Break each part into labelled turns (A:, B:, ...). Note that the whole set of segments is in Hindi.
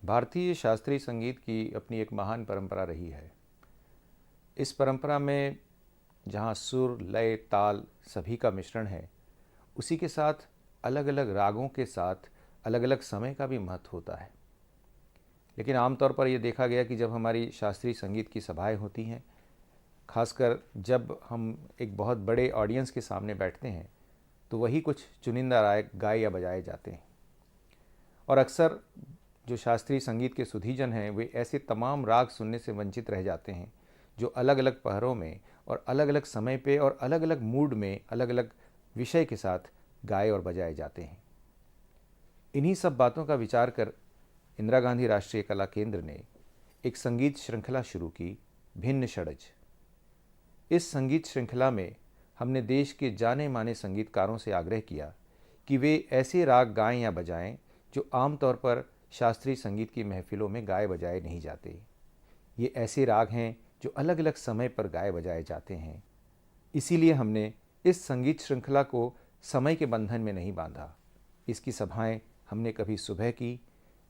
A: भारतीय शास्त्रीय संगीत की अपनी एक महान परंपरा रही है। इस परंपरा में जहाँ सुर, लय, ताल सभी का मिश्रण है, उसी के साथ अलग अलग रागों के साथ अलग अलग समय का भी महत्व होता है। लेकिन आमतौर पर यह देखा गया कि जब हमारी शास्त्रीय संगीत की सभाएं होती हैं, खासकर जब हम एक बहुत बड़े ऑडियंस के सामने बैठते हैं, तो वही कुछ चुनिंदा राग गाए या बजाए जाते हैं। और अक्सर जो शास्त्रीय संगीत के सुधीजन हैं, वे ऐसे तमाम राग सुनने से वंचित रह जाते हैं जो अलग अलग पहरों में और अलग अलग समय पे और अलग अलग मूड में अलग अलग विषय के साथ गाए और बजाए जाते हैं। इन्हीं सब बातों का विचार कर इंदिरा गांधी राष्ट्रीय कला केंद्र ने एक संगीत श्रृंखला शुरू की, भिन्न षडज। इस संगीत श्रृंखला में हमने देश के जाने माने संगीतकारों से आग्रह किया कि वे ऐसे राग गाएं या बजाएं जो आमतौर पर शास्त्रीय संगीत की महफिलों में गाए बजाए नहीं जाते। ये ऐसे राग हैं जो अलग अलग समय पर गाए बजाए जाते हैं। इसीलिए हमने इस संगीत श्रृंखला को समय के बंधन में नहीं बांधा। इसकी सभाएं हमने कभी सुबह की,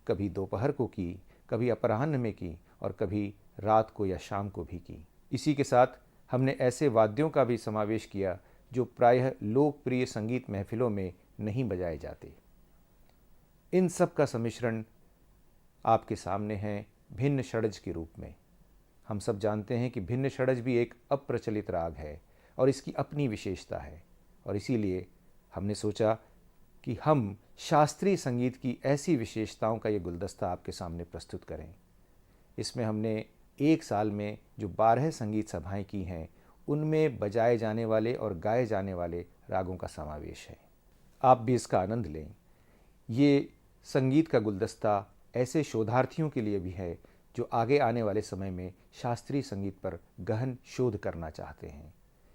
A: कभी दोपहर को की, कभी अपराह्न में की और कभी रात को या शाम को भी की। इसी के साथ हमने ऐसे वाद्यों का भी समावेश किया जो प्रायः लोकप्रिय संगीत महफिलों में नहीं बजाए जाते। इन सब का सम्मिश्रण आपके सामने है भिन्न षडज के रूप में। हम सब जानते हैं कि भिन्न षडज भी एक अप्रचलित राग है और इसकी अपनी विशेषता है, और इसीलिए हमने सोचा कि हम शास्त्रीय संगीत की ऐसी विशेषताओं का ये गुलदस्ता आपके सामने प्रस्तुत करें। इसमें हमने एक साल में जो 12 संगीत सभाएं की हैं, उनमें बजाए जाने वाले और गाए जाने वाले रागों का समावेश है। आप भी इसका आनंद लें। ये संगीत का गुलदस्ता ऐसे शोधार्थियों के लिए भी है जो आगे आने वाले समय में शास्त्रीय संगीत पर गहन शोध करना चाहते हैं।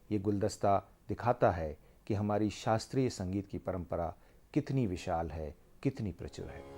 A: ये गुलदस्ता दिखाता है कि हमारी शास्त्रीय संगीत की परंपरा कितनी विशाल है, कितनी प्रचुर है।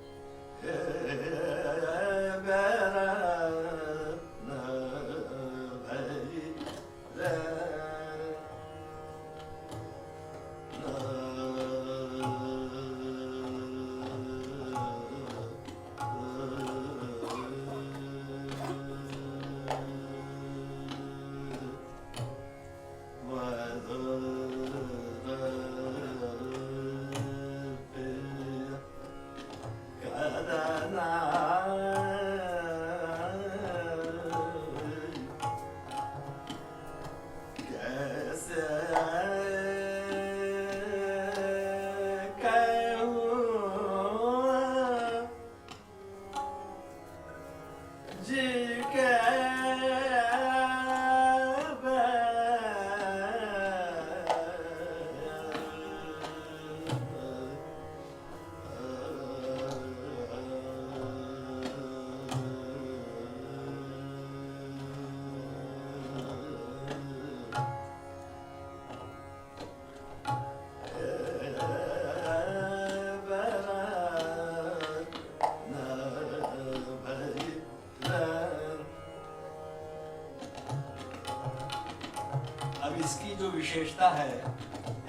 B: अब इसकी जो विशेषता है,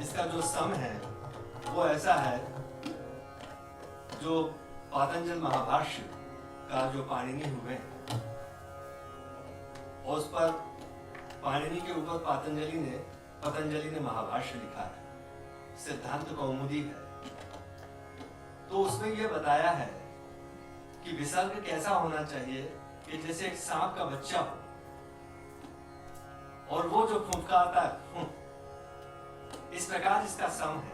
B: इसका जो सम है, वो ऐसा है जो पातंजल महाभाष्य का जो पाणिनि हुए, और उस पर पाणिनि के ऊपर पतंजलि ने महाभाष्य लिखा है, सिद्धांत कौमुदी है। तो उसमें यह बताया है कि विसर्ग कैसा होना चाहिए कि जैसे एक सांप का बच्चा हो, और वो जो फुंफकारता है, इस प्रकार इसका सम है।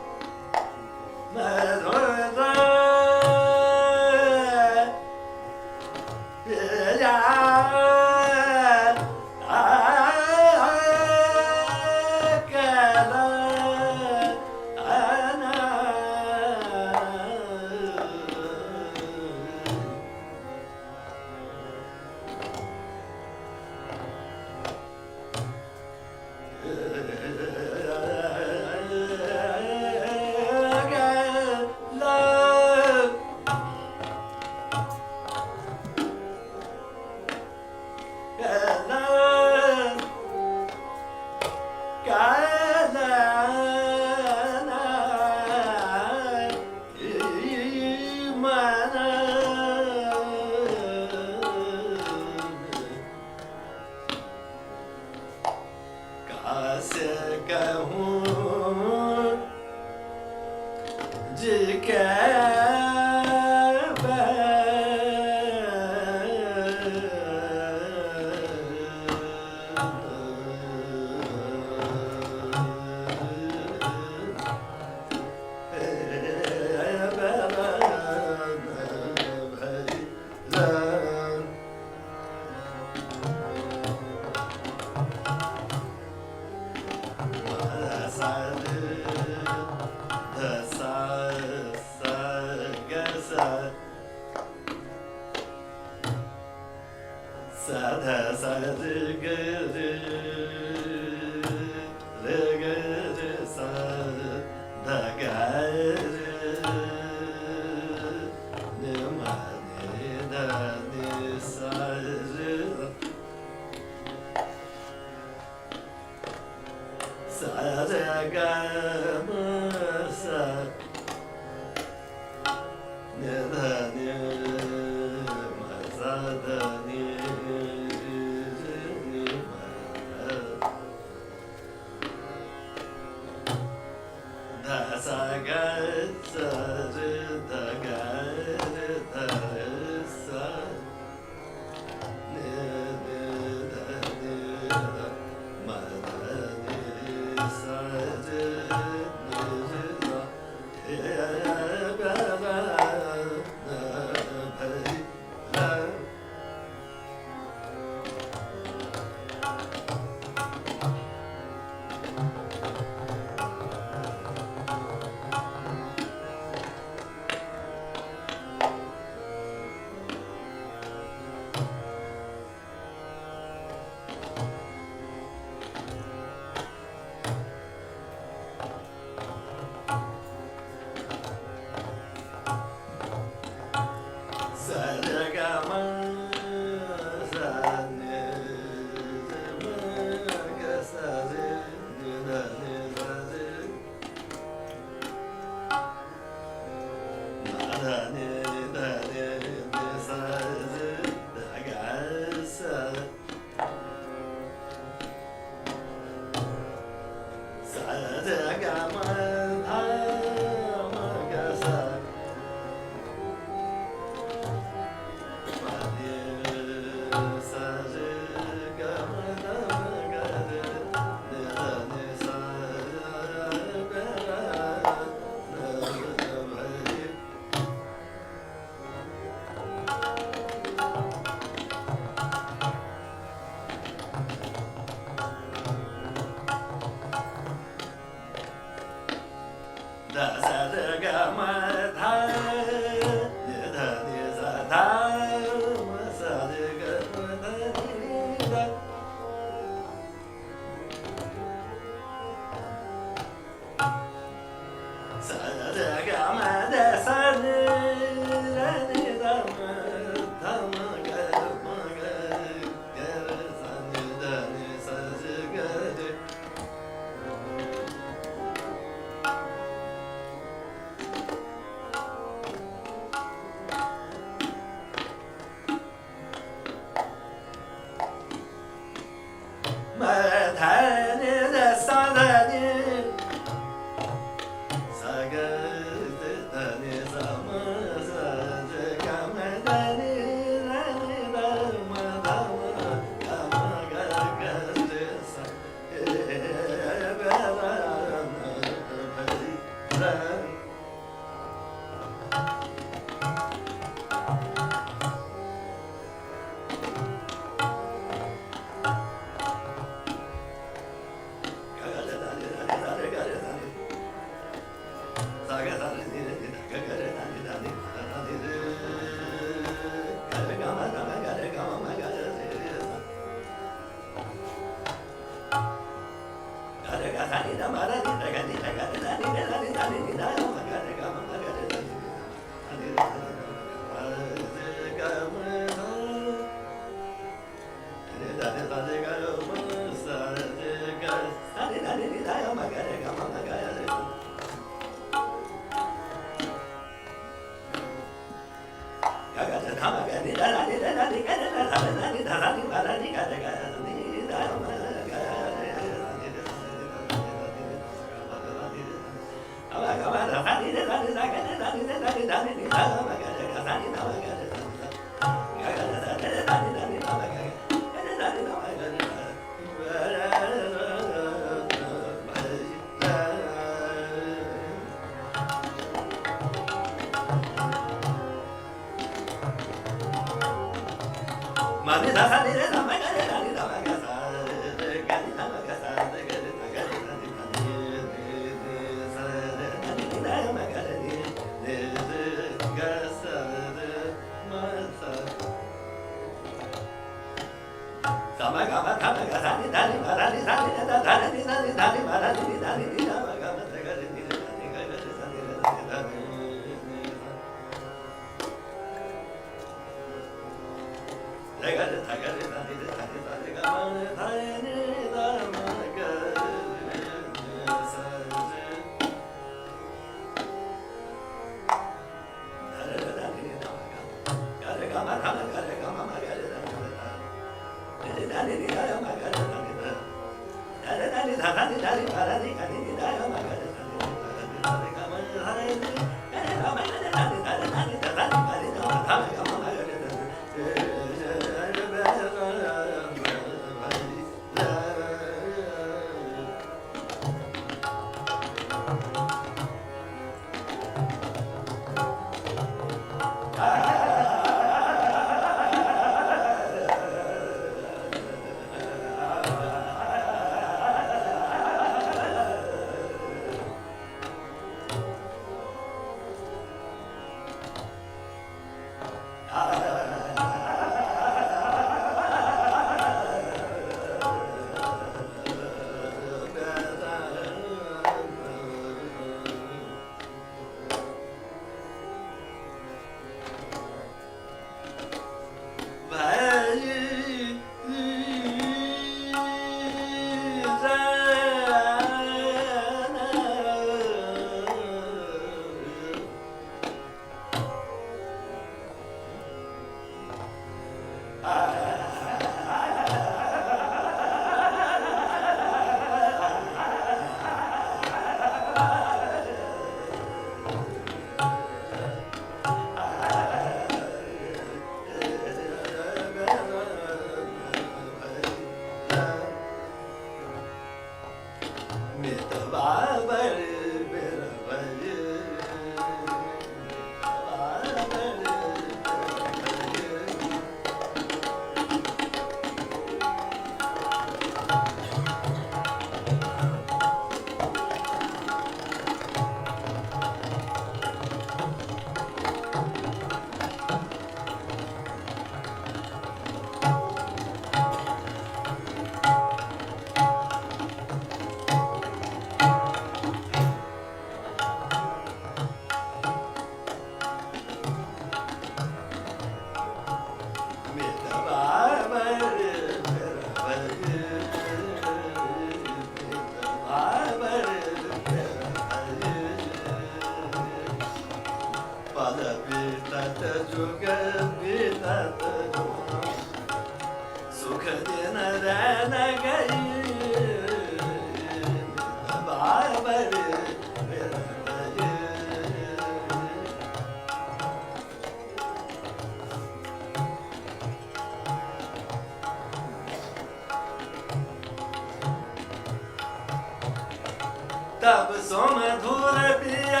B: तब सो मधुर पिया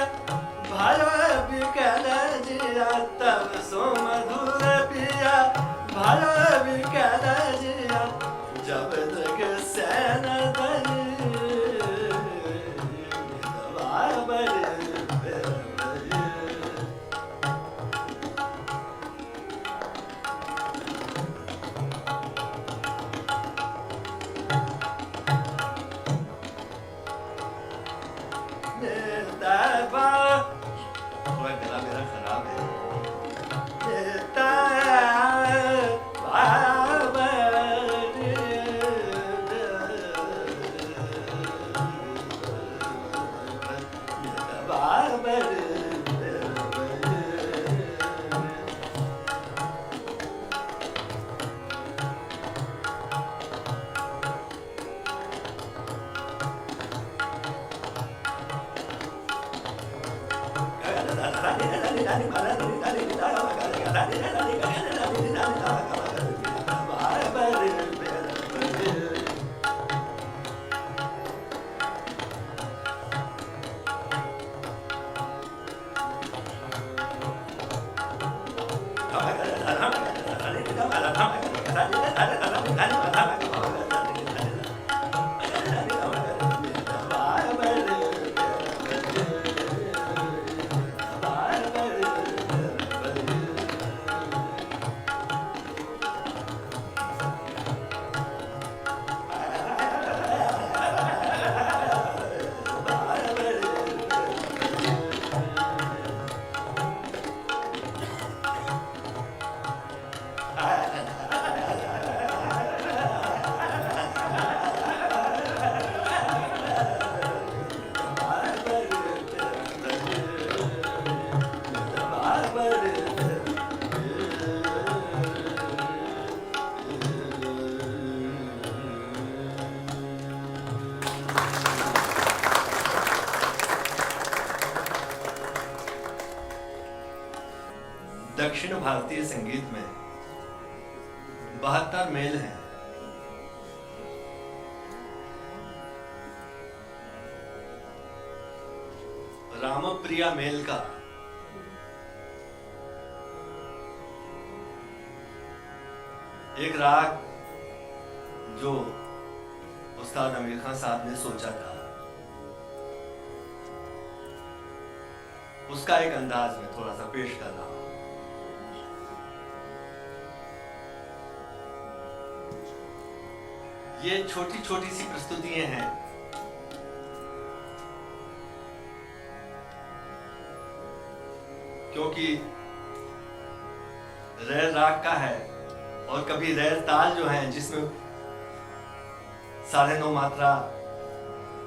B: भयो बिकल जिया, तब सो मधुर पिया भयो बिकल जिया, जब तक सैन दक्षिण भारतीय संगीत में 72 मेल हैं। रामप्रिया मेल का एक राग जो उस्ताद आमिर खान साहब ने सोचा था, उसका एक अंदाज में थोड़ा सा पेश कर रहा हूं। ये छोटी छोटी सी प्रस्तुतियां हैं, क्योंकि रैल राग का है और कभी रैल ताल जो है जिसमें 9.5 मात्रा,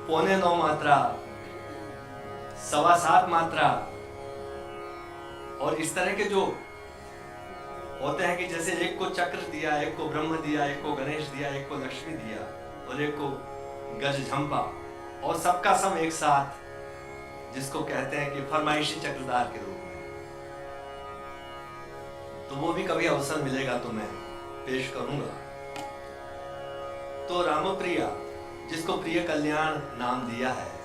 B: 6.25 मात्रा, 7.25 मात्रा और इस तरह के जो होते हैं कि जैसे एक को चक्र दिया, एक को ब्रह्म दिया, एक को गणेश दिया, एक को लक्ष्मी दिया और एक को गज झंपा और सबका सब एक साथ, जिसको कहते हैं कि फरमाइशी चक्रधार के रूप में। तो वो भी कभी अवसर मिलेगा तो मैं पेश करूंगा। तो रामप्रिया, जिसको प्रिय कल्याण नाम दिया है,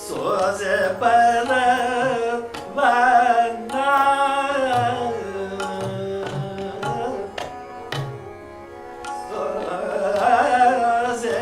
B: सोजे परवाना सोजे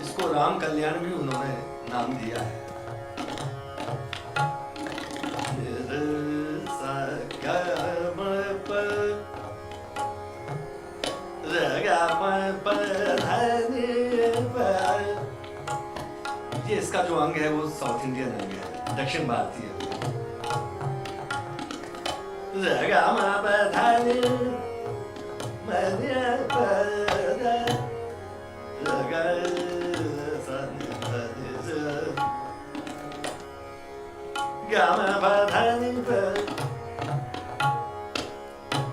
B: इसको राम कल्याण भी उन्होंने नाम दिया है। ये इसका जो अंग है वो साउथ इंडियन अंग है, दक्षिण भारतीय।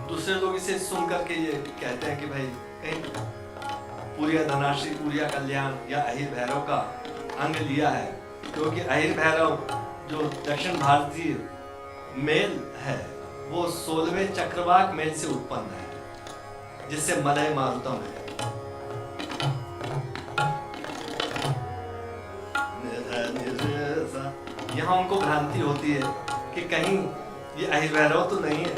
B: दूसरे लोग इसे सुन करके ये कहते हैं कि भाई कहीं पूरिया धनाश्री, पूरिया कल्याण या अहिर भैरव का अंग लिया है, क्योंकि अहिर भैरव जो दक्षिण भारतीय मेल है वो 16वें चक्रवाक मेल से उत्पन्न है, जिससे मलय मारुतम है। यहाँ उनको भ्रांति होती है कि कहीं ये अहिर भैरव तो नहीं है।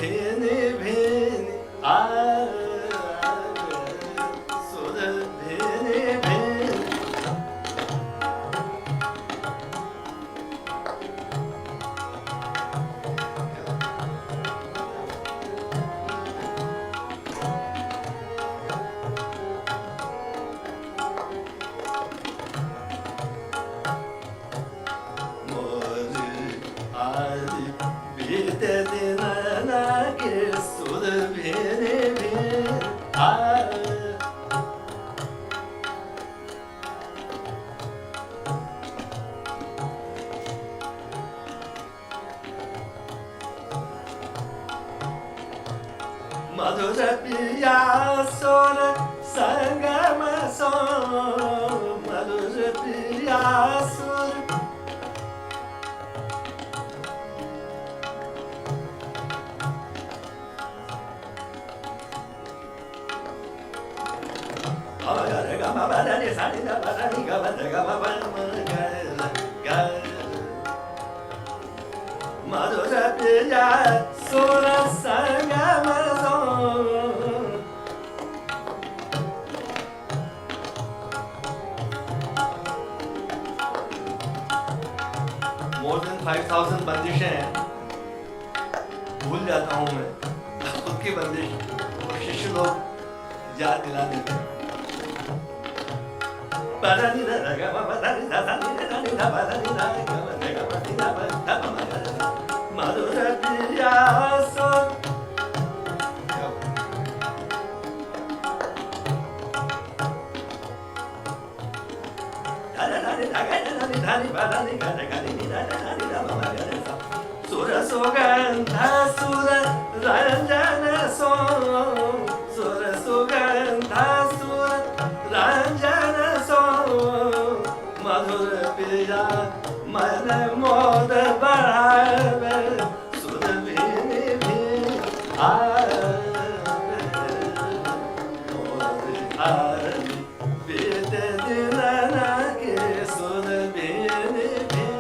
B: भेने भेने आ सुर भेने भेने बीते दिन के सुर भेने भेने मधुर पिया सोर संगम सो मधुर पिया सोर मधुर पिया सुर संगम सो मोर देन 5000 बंदिशें हैं, भूल जाता हूँ मैं खुद की बंदिश, और शिष्य लोग याद दिला देते हैं। मधुर पिया सुर सुर सुगंध सुर रंजन सो सुर सुगंध सुर रंजन सो मधुर पिया मन मोद बढ़ावे सुर भेने भेने बीत दिन के सुर भेने भेने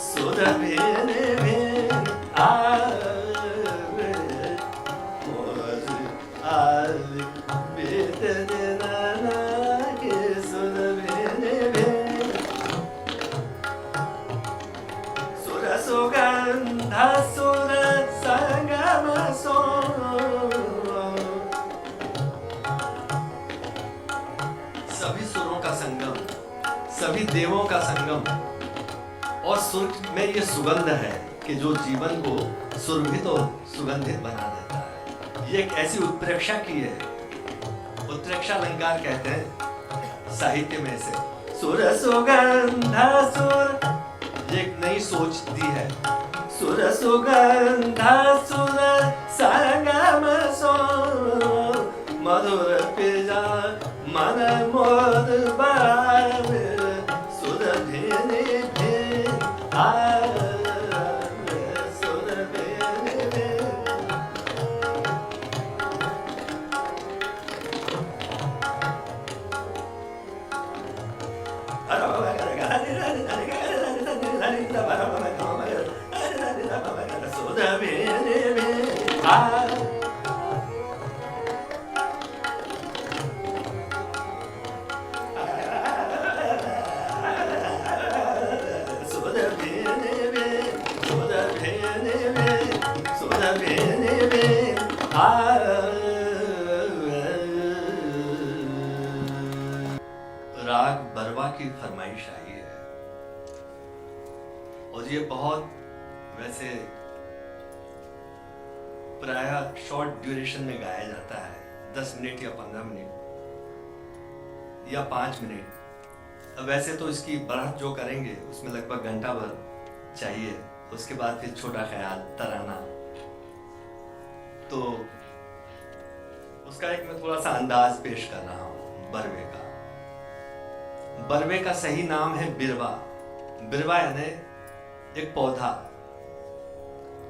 B: सुर भेने भेने बीत दिन के सुर भेने भेने सुर सुगंध सुर संगम सो सभी सुरों का संगम, सभी देवों का संगम, और सुर में ये सुगंध है कि जो जीवन को सुरभित और सुगंधित बना देता है। ये एक ऐसी उत्प्रेक्षा की है, उत्प्रेक्षा अलंकार कहते हैं साहित्य में से। सुर सुगंध सुर, ये एक नई सोच दी है। सुर सुगंध सुर संगम सो मधुर पिया मन मोद बढ़ावे सुर भेने भेने सुर भेने भेने सुर भेने भेने राग बरवा की फरमाइश आई है, और ये बहुत वैसे प्रायः शॉर्ट ड्यूरेशन में गाया जाता है, 10 मिनट या 15 मिनट या 5 मिनट। वैसे तो इसकी बढ़त जो करेंगे उसमें लगभग घंटा भर चाहिए, उसके बाद फिर छोटा ख्याल तराना, तो उसका एक मैं थोड़ा सा अंदाज पेश कर रहा हूँ बरवे का। बरवे का सही नाम है बिरवा। बिरवा यानी एक पौधा,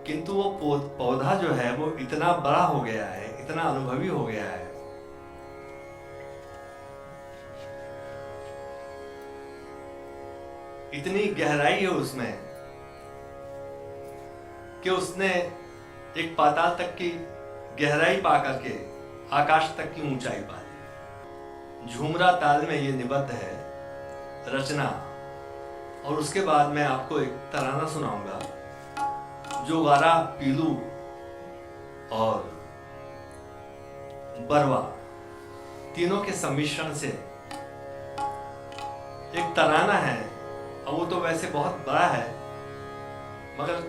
B: किंतु वो पौधा जो है वो इतना बड़ा हो गया है, इतना अनुभवी हो गया है, इतनी गहराई है उसमें कि उसने एक पाताल तक की गहराई पा करके आकाश तक की ऊंचाई पा ली। झूमरा ताल में ये निबद्ध है रचना। और उसके बाद मैं आपको एक तराना सुनाऊंगा जो गारा पीलू और बरवा तीनों के सम्मिश्रण से एक तराना है। और वो तो वैसे बहुत बड़ा है, मगर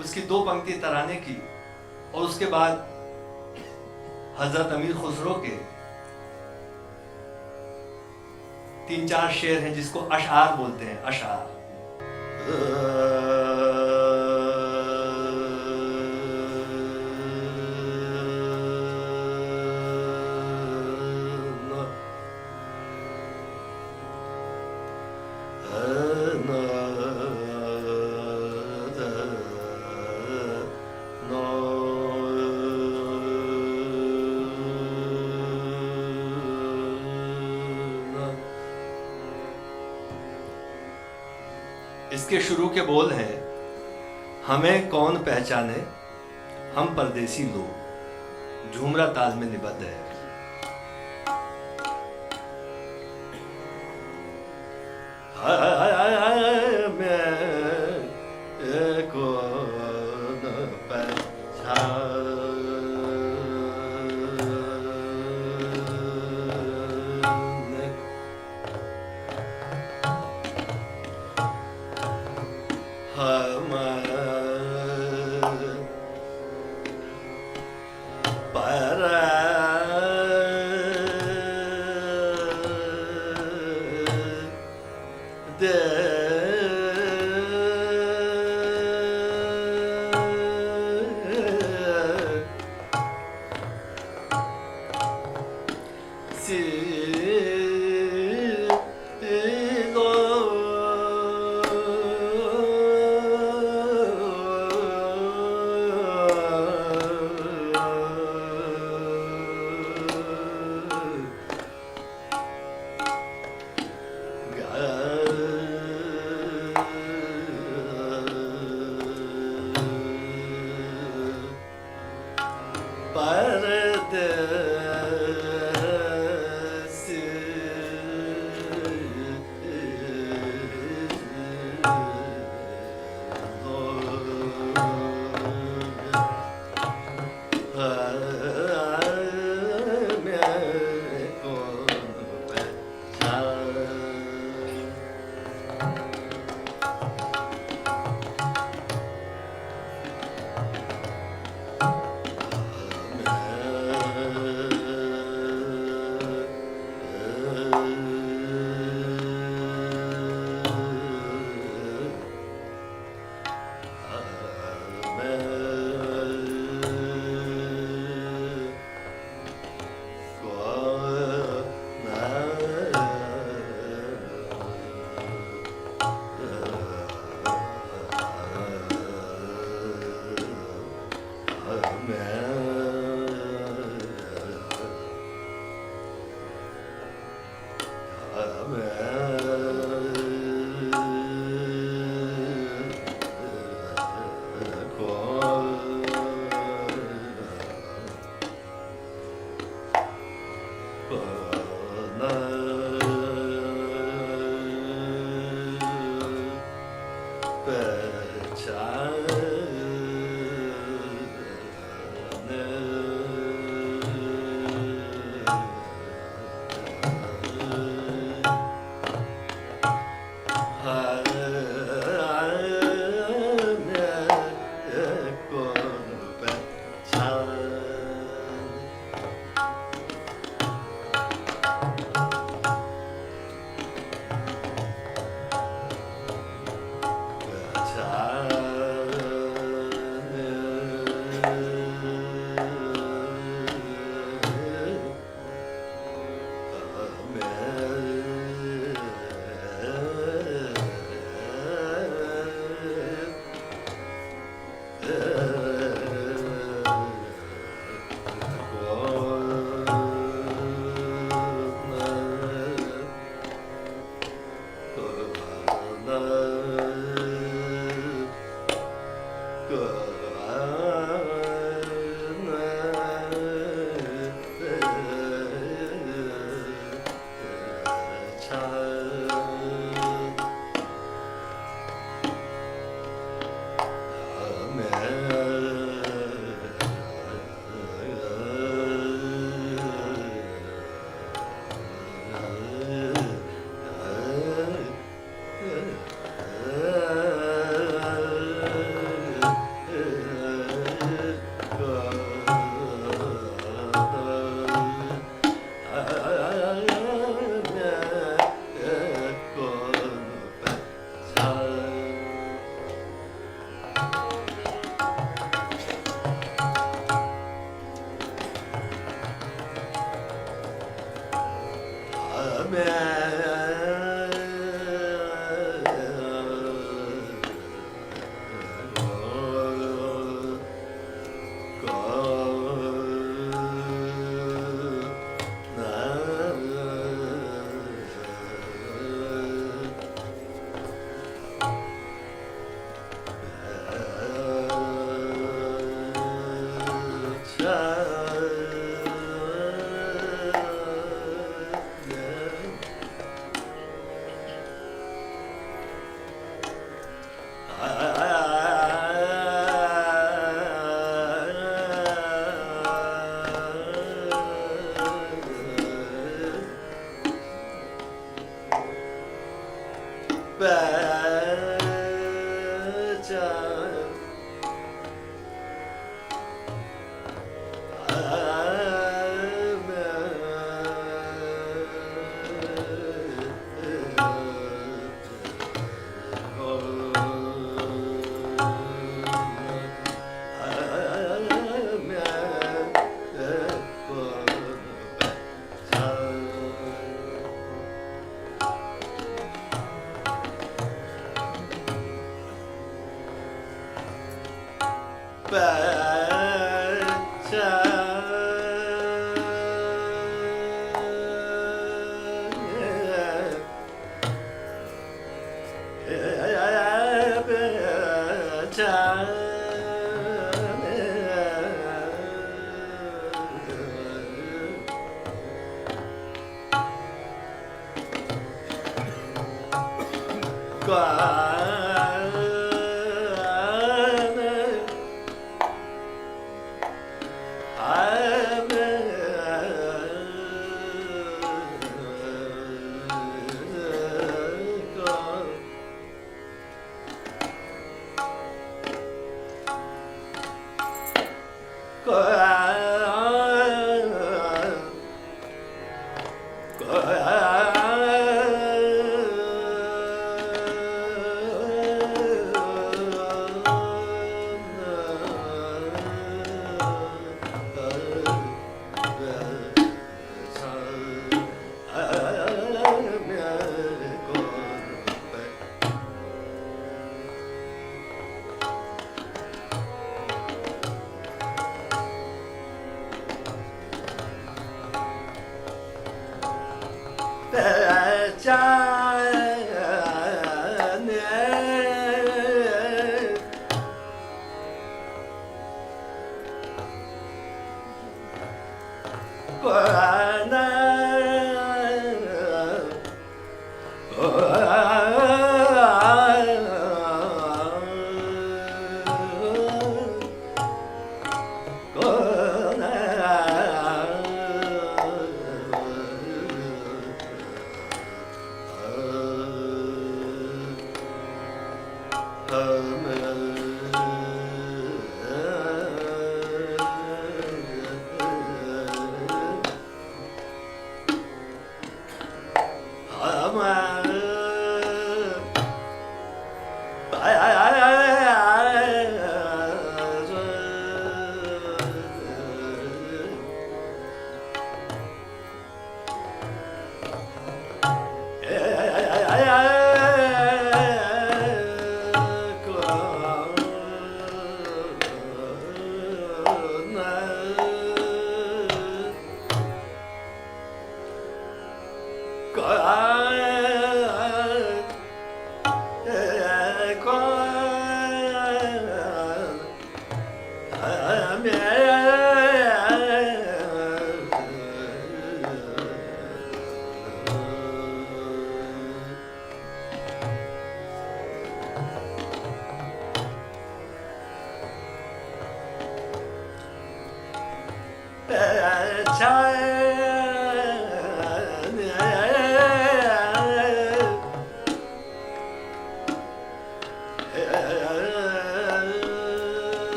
B: उसकी 2 पंक्ति तराने की और उसके बाद हजरत अमीर खुसरो के 3-4 शेर हैं जिसको अशआर बोलते हैं। अशआर इसके शुरू के बोल हैं, हमें कौन पहचाने हम परदेसी लोग। झूमरा ताल में निबद्ध है। मैं कौन पहचाने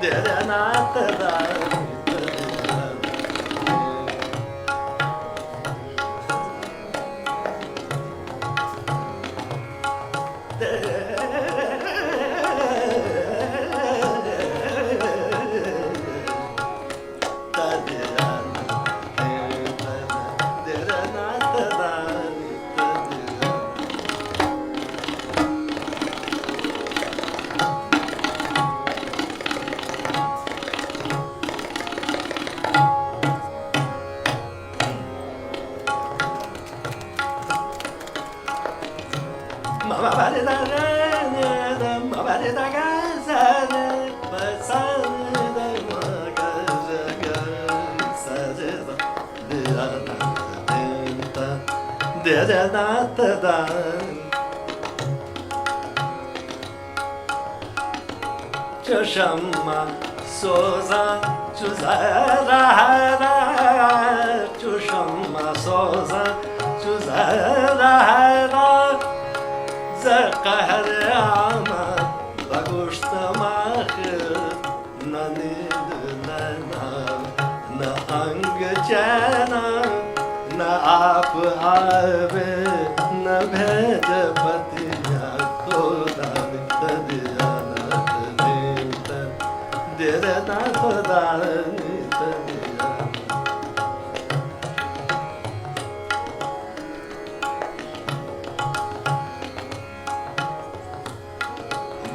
B: Did नाथ दानी Çuşamma soza çuzara Çuşamma soza çuzara Zakahar ama baguştamak nanidlana na angcana na आप आवे न भेद पतिया को दान तदिया तेरे नाथ दानी तदिया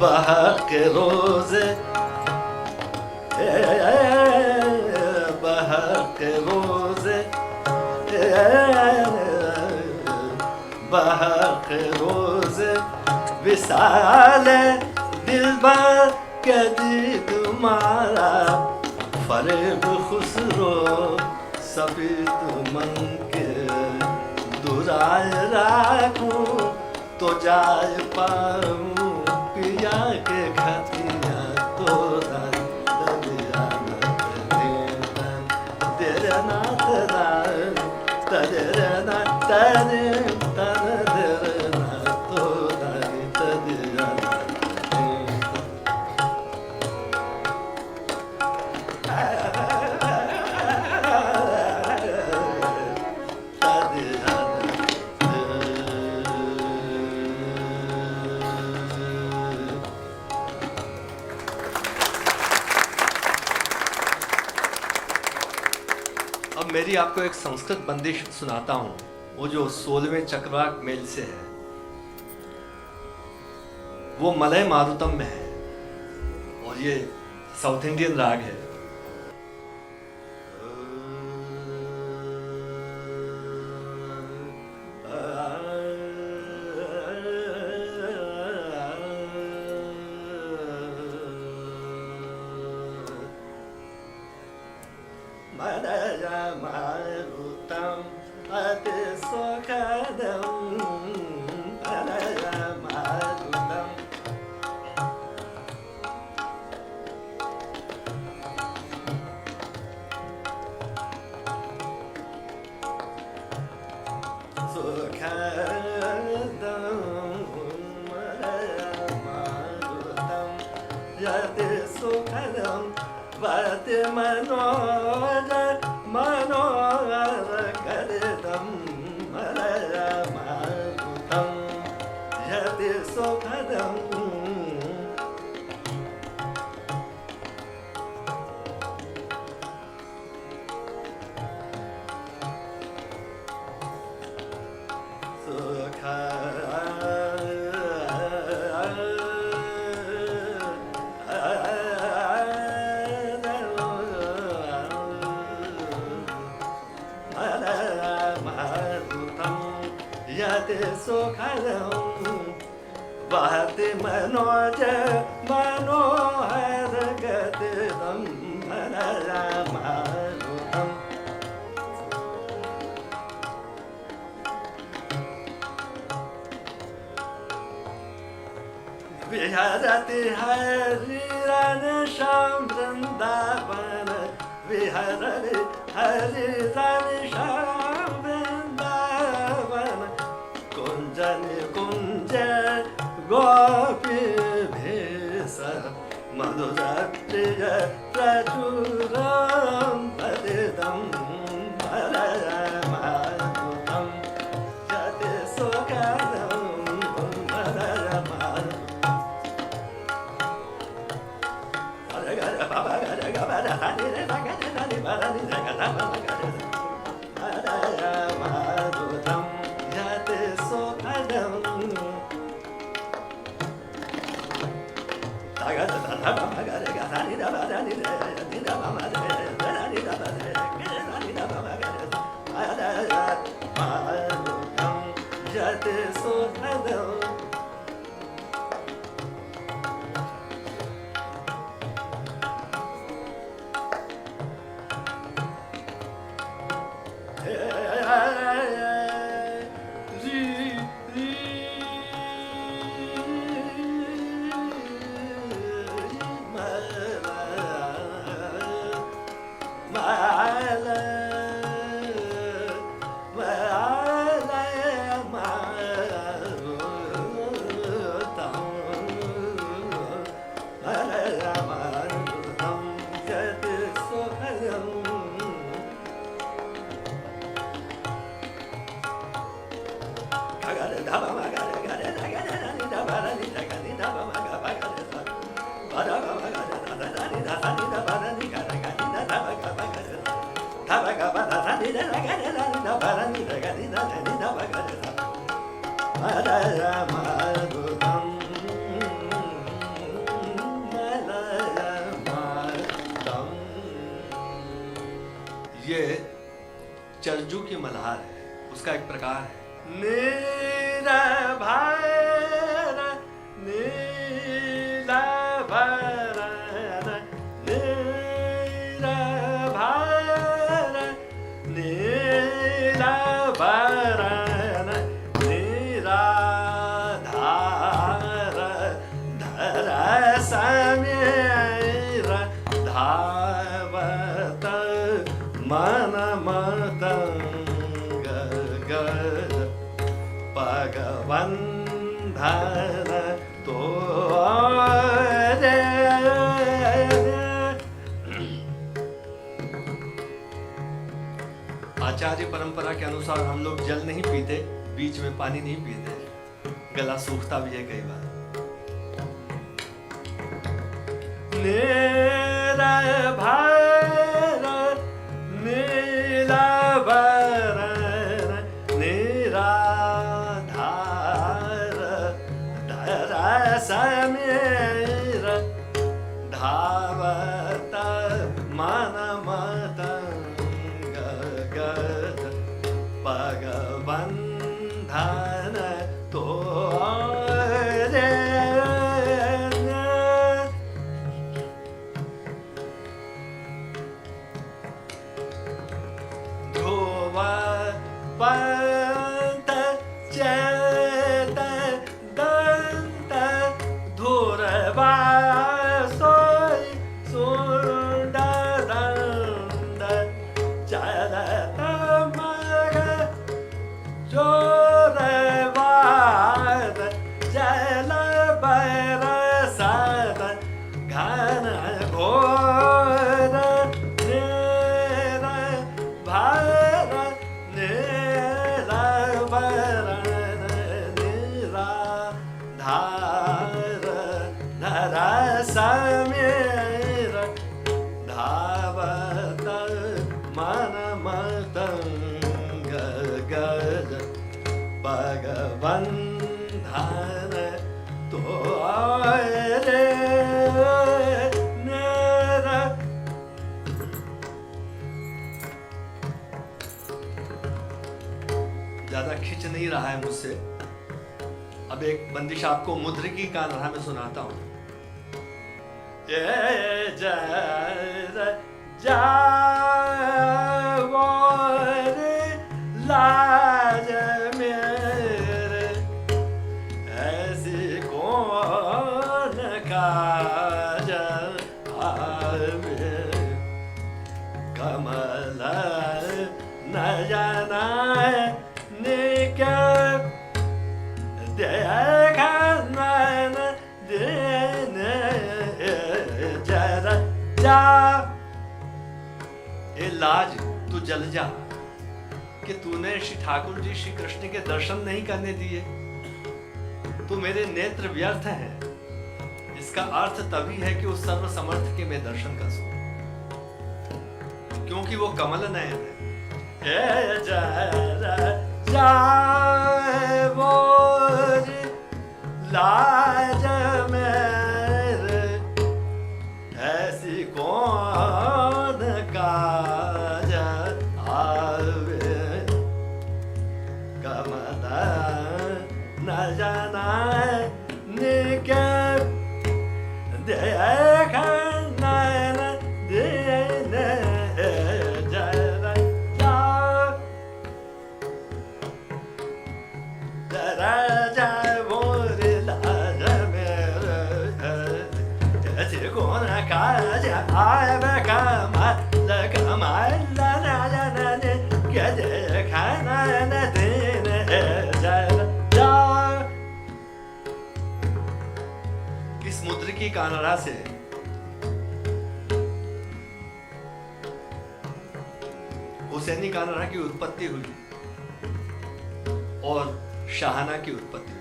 B: बहार के रोजे बहार के रोजे बहार के रोजे विसाले दिलबर के दी तुम्हारा फरेब खुसरो सभी तुमन के दुराय राखूं तो जाय पाऊं पिया के खतिया तो दरिया तेरे नाथ दान तेरे नाथ तेरे नाथ तो दरिया अब मेरी आपको एक संस्कृत बंदिश सुनाता हूँ, वो जो 16वें चक्रवाक मेल से है। वो मलय मारुतम में है और ये साउथ इंडियन राग है। Marutam ati sokadam Marutam sokadam Marutam yati sokadam vati manoja Manohara karidam malaya marutam yati sokadam Sokhalam Vahati manoja manohar gadam malaya marutam Viharati Hari Rana Sham Vrindavan Viharati Hari Rana Sham Vrindavan Kunjani Kunja Gopi Bhesa Madhura प्रिय प्रचुरं पतितं परमाद्भुतं यत् सुखदं परमाद्भुतं यत् सुखदं ये चरजू की मल्हार है, उसका एक प्रकार है। नीरभर नीलभर नीरभर नीलभर निराधार धर समीर धावत मन मतंग पगबंधन तो आचार्य परंपरा के अनुसार हम लोग जल नहीं पीते, बीच में पानी नहीं पीते, गला सूखता भी है कई बार। निरभर नीलभर निराधार धर समीर धावत मन मतंग पगबंधन तो पंत चेत दंत धुरवा सोई सुंड दंड चलत मग चोरवाद जल बरसत घन घोर समीर धावत मन मतंग गज पगबंधन तो ज्यादा खिंच नहीं रहा है मुझसे। अब एक बंदिश आपको मुद्रिकी का नारा में सुनाता हूं। लाज मेरे ऐसी कौन काज कमल नयन निक देखन दिन जरा ए लाज तू जल जा कि तूने श्री ठाकुर जी श्री कृष्ण के दर्शन नहीं करने दिए, तो मेरे नेत्र व्यर्थ हैं। इसका अर्थ तभी है कि उस सर्व समर्थ के मैं दर्शन कर सकूं, क्योंकि वो कमल नयन है। लाज मेरे ऐसी कौन काज आवे, कमल न जाना निके देख नयन दीन जरा जरा जय बोल लाज मेरे ऐसे कौन काज आवे, कमल कमल न जाना निके देख नयन दीन जरा। किस मुद्र की कानड़ा से हुसैनी कानड़ा की उत्पत्ति हुई और शाहना की उत्पत्ति हुई।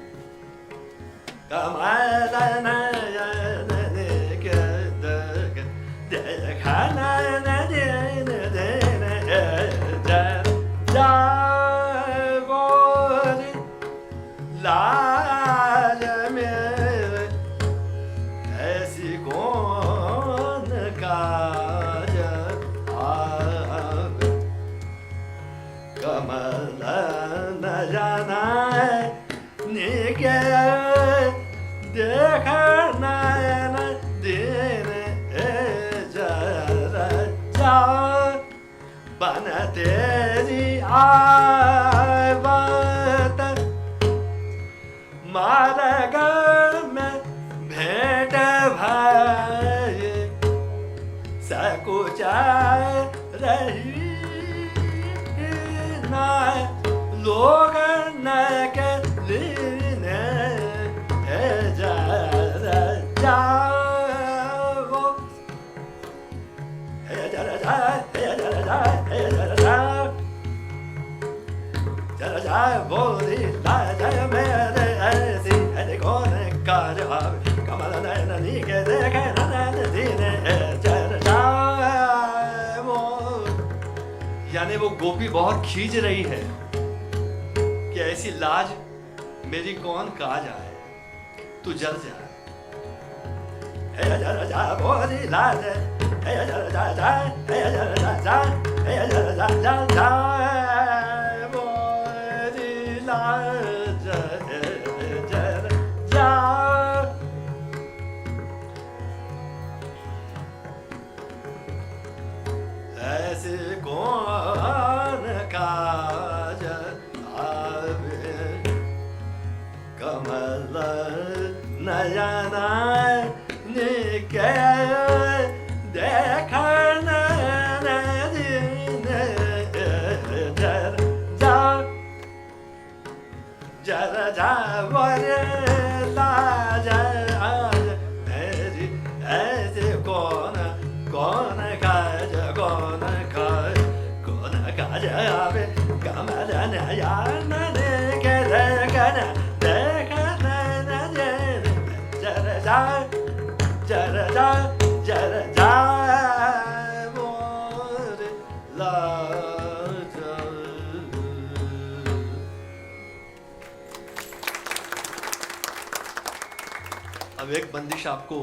B: कमल नयन के देखा नयन दीन दीन जय बोल लाज मेरे ऐसी कौन काज आवे, कमल न जाना निके देख नयन दीन जरा जा, बन तेरी आवत मार्ग में भेंट भाई, सकुच रही ना लोग न के लीने जरा जाओ जरा जा बोली लाज मेरे ऐसी ऐसे कौन काज आवे, कमल नयन निके देखे नयन दीन जरा जाओ। यानी वो गोपी बहुत खींच रही है कि ऐसी लाज मेरी कौन काज आए, तू जल जा। जरा जा बोली लाज जरा जा जा जरा जा जा जरा जा जा जा बोली लाज जरा जा। ऐसे कौन काज आवे, कमल नयन निके देख नयन दीन जरा जा बोले लाज मेरी ऐसे कौन कौन काज आवे, कमल नयन निके देख नयन दीन जरा जा जरा जा जरा जा बोल लाज। अब एक बंदिश आपको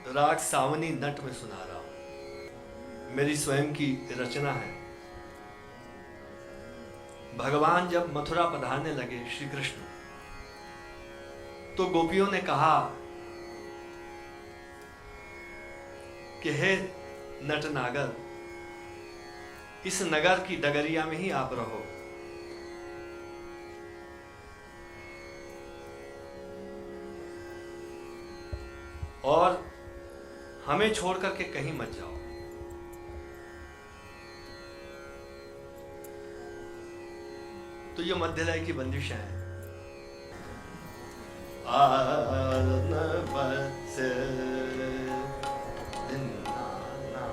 B: राग सावनी नट में सुना रहा हूं, मेरी स्वयं की रचना है। भगवान जब मथुरा पधारने लगे श्री कृष्ण, तो गोपियों ने कहा कि हे नटनागर, इस नगर की डगरिया में ही आप रहो। और हमें छोड़ करके कहीं मत जाओ। तो ये मध्य लय की बंदिशें हैं। आलन बसे दिन नाना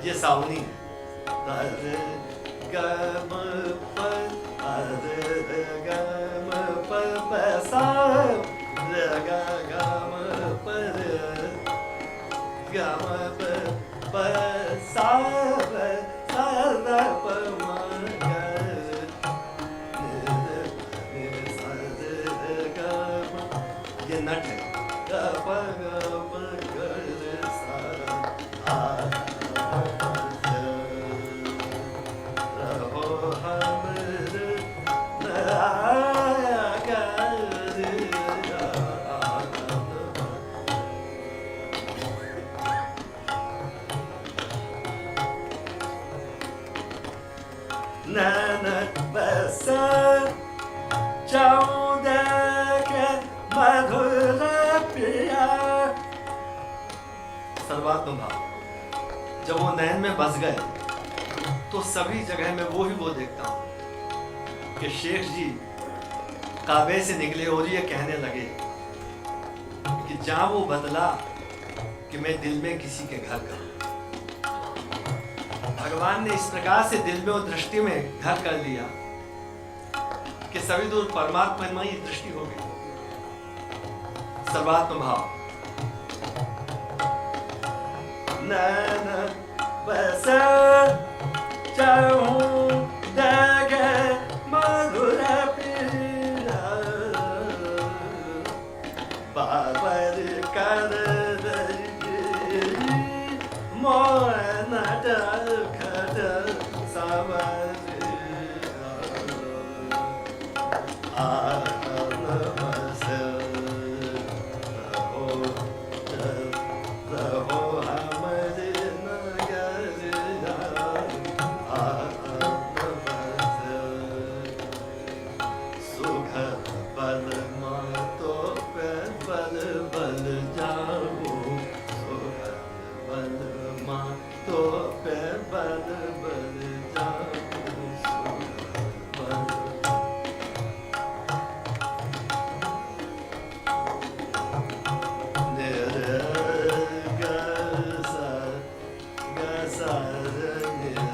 B: ये सावनी ये नट है। सर्वात्म भाव जब वो नैन में बस गए तो सभी जगह में वो देखता हूँ कि शेख जी काबे से निकले और ये कहने लगे कि जहां वो बदला कि मैं दिल में किसी के घर का। भगवान ने इस प्रकार से दिल में और दृष्टि में घर कर लिया कि सभी दूर परमात्मा की दृष्टि हो गई। सर्वात्म भाव नैन बस चाहूं जगे मधुर पीरा बाबर कर मोहन खट समझ आन बस हो बलमा तो पे बल बल जाऊं, सो बलमा तो पे बल बल जाऊं, सो बल निर ग सा ग सा निर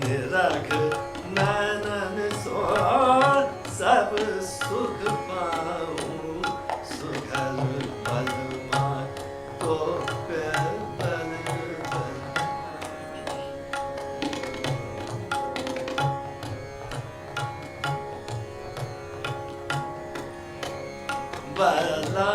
B: निरख नैनन सो सब सुख पाऊं, सुखल बलमा तो पे बल बला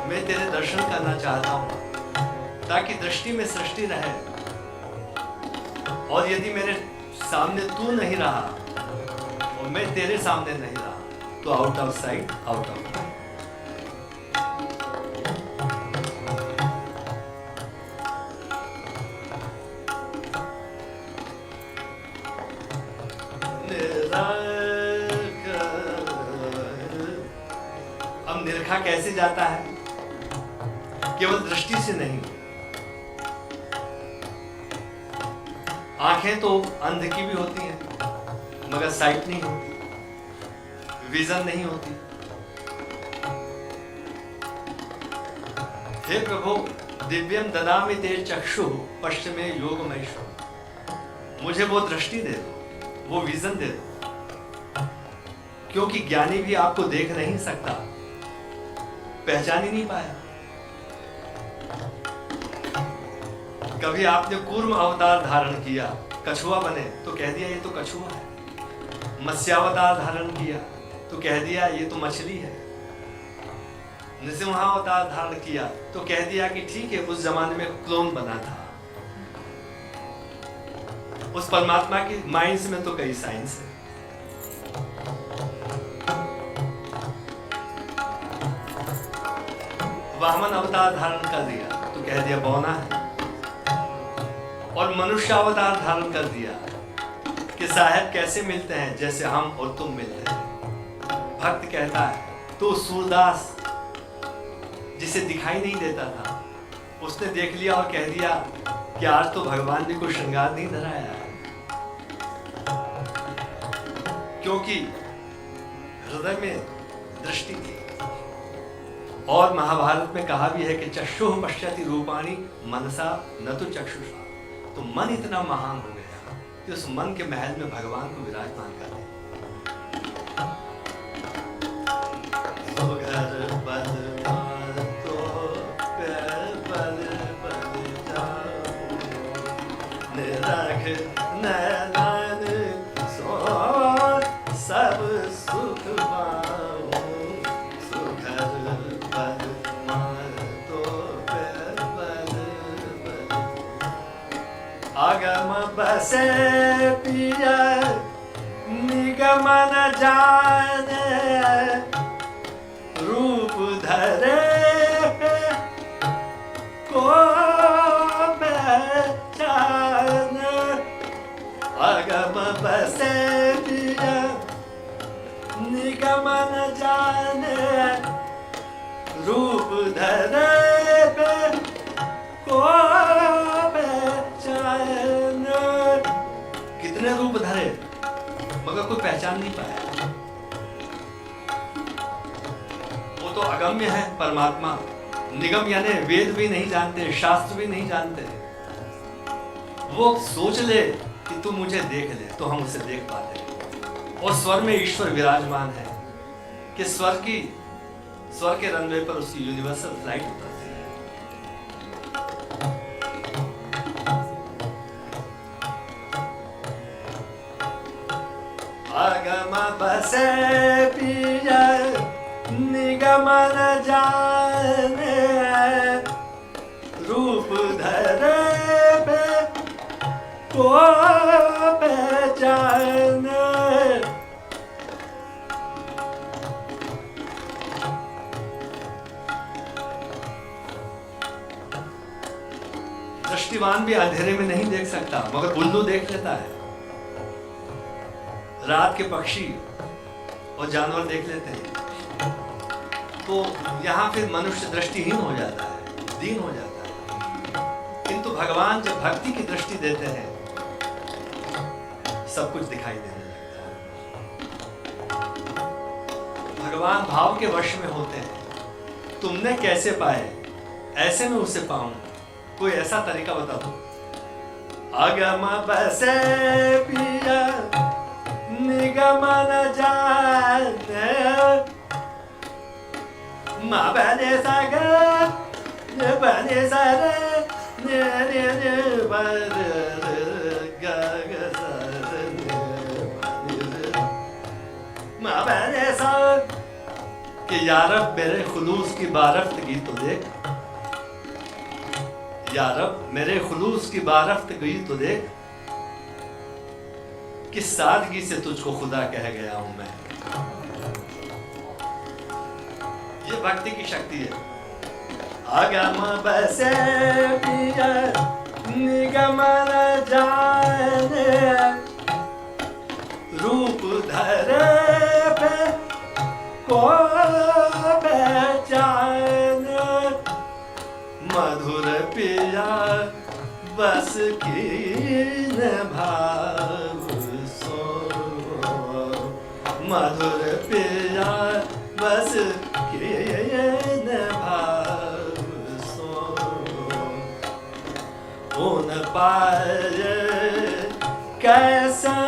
B: मैं तेरे दर्शन करना चाहता हूँ ताकि दृष्टि में सृष्टि रहे, और यदि मेरे सामने तू नहीं रहा और मैं तेरे सामने नहीं रहा तो out of sight out of mind. अब निरखा कैसे जाता है? केवल दृष्टि से नहीं। आंखें तो अंध की भी होती हैं मगर साइट नहीं होती, विजन नहीं होती। हे प्रभु, दिव्यम ददामि ते चक्षुः पश्चिमे योगमैश्वर्यम्। मुझे वो दृष्टि दे दो, वो विजन दे दो, क्योंकि ज्ञानी भी आपको देख नहीं सकता, पहचान ही नहीं पाया। कभी आपने कूर्म अवतार धारण किया, कछुआ बने तो कह दिया ये तो कछुआ है। मत्स्यावतार धारण किया तो कह दिया ये तो मछली है। नृसिंहावतार धारण किया तो कह दिया कि ठीक है, उस जमाने में क्लोन बना था। उस परमात्मा की माइंड्स में तो कई साइंस है। वामन अवतार धारण कर दिया तो कह दिया बौना है, और मनुष्य अवतार धारण कर दिया कि साहब कैसे मिलते हैं, जैसे हम और तुम मिलते हैं। भक्त कहता है तो सूरदास जिसे दिखाई नहीं देता था, उसने देख लिया और कह दिया कि आज तो भगवान जी को श्रृंगार नहीं धराया है, क्योंकि हृदय में दृष्टि थी। और महाभारत में कहा भी है कि चक्षुः पश्यति रूपाणि मनसा न तो चक्षुषा। तो मन इतना महान हो गया कि उस मन के महल में भगवान को विराजमान कर दिया। सब सुख आगम बसे पिया निगम न जाने रूप धरे को पहचान। आगम बसे पिया निगम न जाने रूप धरे को पहचान। कितने रूप धरे मगर कोई पहचान नहीं पाया। वो तो अगम्य है परमात्मा। निगम यानी वेद भी नहीं जानते, शास्त्र भी नहीं जानते। वो सोच ले कि तू मुझे देख ले तो हम उसे देख पाते हैं। और स्वर में ईश्वर विराजमान है कि स्वर के रनवे पर उसकी यूनिवर्सल फ्लाइट उतरती है। आगम बसे पिया निगम न जाने रूप धरे को पहचान। दृष्टिवान भी अंधेरे में नहीं देख सकता मगर उल्लू देख लेता है। रात के पक्षी और जानवर देख लेते हैं। तो यहाँ फिर मनुष्य दृष्टिहीन हो जाता है, दीन हो जाता है। किंतु भगवान जब भक्ति की दृष्टि देते हैं सब कुछ दिखाई देने लगता है। भगवान भाव के वश में होते हैं। तुमने कैसे पाए, ऐसे में उसे पाऊं, कोई ऐसा तरीका बता दो। आगम बसे पिया निगम न जाने मा बने सग बने सरे ने ने ने बर ग ग सर ने मा बने सग कि यारब मेरे खुलूस की बारफ्तगी तो देख। यारब मेरे खुलूस की बारफ्तगी तो देख। किस सादगी से तुझको खुदा कह गया हूं मैं। ये भक्ति की शक्ति है। आगम बसे पिया निगम न जाने रूप धरे पे को पहचान। मधुर पिया बस की भाव सो। मधुर पिया बस के भाव सो। उन पाए कैसा